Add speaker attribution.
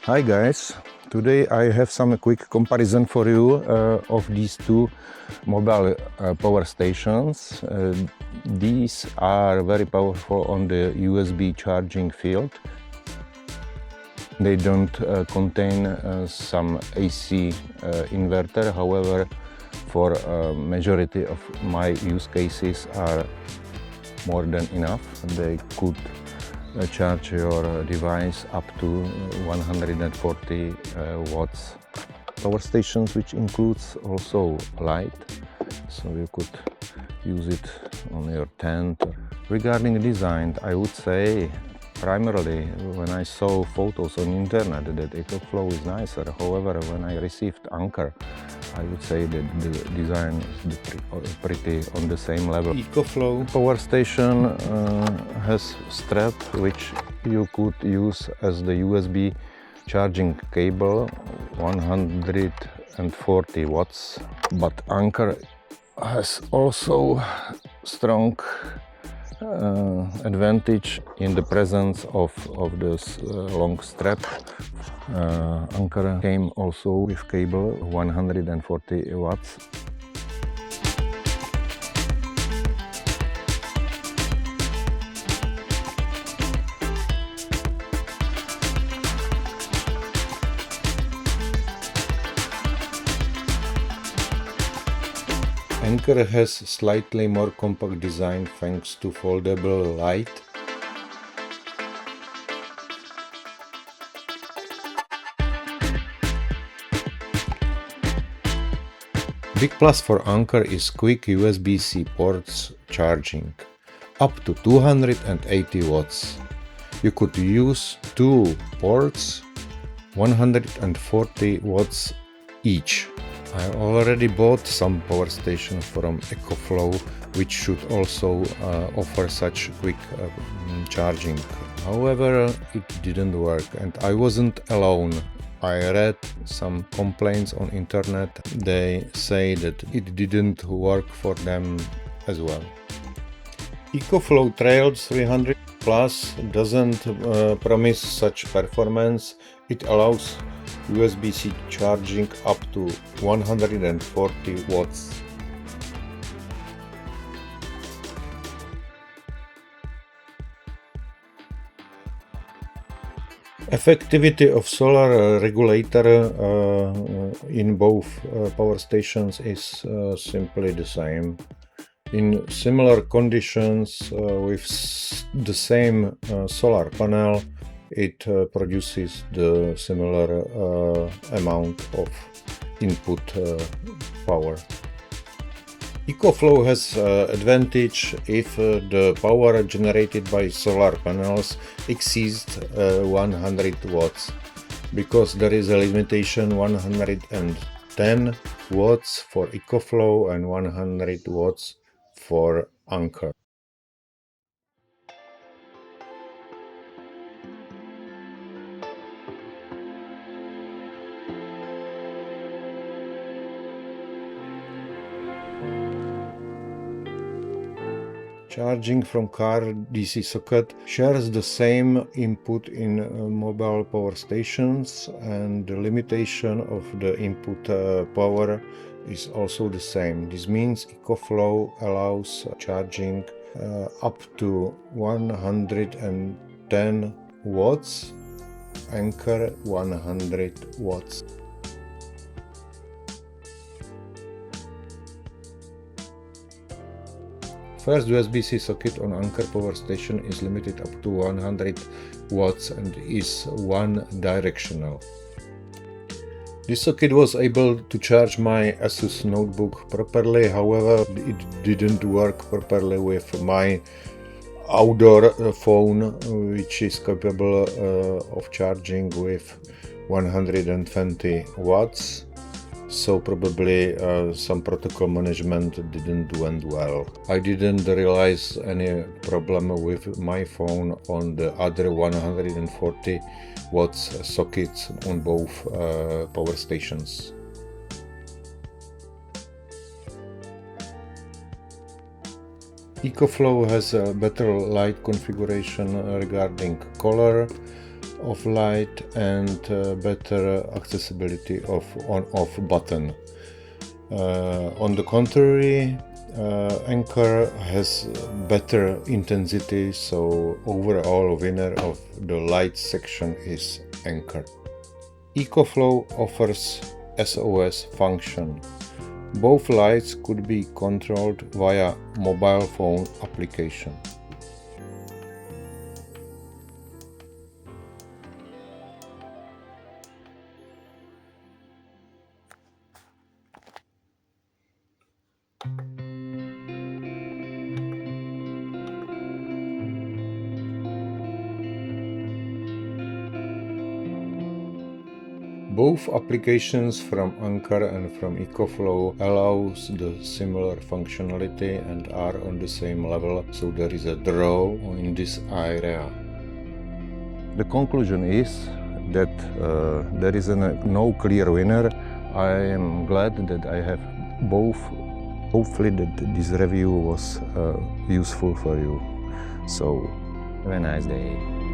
Speaker 1: Hi guys, today I have some quick comparison for you of these two mobile power stations. These are very powerful on the USB charging field. They don't contain some AC inverter, however, for majority of my use cases are more than enough. They could charge your device up to 140 watts. Power stations which includes also light, so you could use it on your tent. Regarding design, I would say primarily when I saw photos on internet that EcoFlow is nicer. However, when I received Anker, I would say that the design is pretty on the same level. EcoFlow power station has strap which you could use as the USB charging cable, 140 watts. But Anker has also strong advantage in the presence of this long strap. Anker came also with cable 140 watts. Anker has slightly more compact design thanks to foldable light. Big plus for Anker is quick USB-C ports charging, up to 280 watts. You could use two ports, 140 watts each. I already bought some power stations from EcoFlow, which should also offer such quick charging. However, it didn't work and I wasn't alone. I read some complaints on internet. They say that it didn't work for them as well. EcoFlow Trail 300 Plus doesn't promise such performance. It allows USB-C charging up to 140 watts. Effectivity of solar regulator in both power stations is simply the same. In similar conditions with the same solar panel, it produces the similar amount of input power. EcoFlow has advantage if the power generated by solar panels exceeds 100 watts, because there is a limitation 110 watts for EcoFlow and 100 watts for Anker. Charging from car DC socket shares the same input in mobile power stations, and the limitation of the input power is also the same. This means EcoFlow allows charging up to 110 watts, Anker 100 watts. First USB-C socket on Anker power station is limited up to 100 watts and is one-directional. This socket was able to charge my Asus notebook properly, however it didn't work properly with my outdoor phone, which is capable of charging with 120 watts. So probably some protocol management didn't went well. I didn't realize any problem with my phone on the other 140 watts sockets on both power stations. EcoFlow has a better light configuration regarding color. of light and better accessibility of on-off button. On the contrary, Anker has better intensity, so overall winner of the light section is Anker. EcoFlow offers SOS function. Both lights could be controlled via mobile phone application. Both applications from Anker and from EcoFlow allows the similar functionality and are on the same level, so there is a draw in this area. The conclusion is that there is no clear winner. I am glad that I have both. Hopefully that this review was useful for you. So, have a nice day.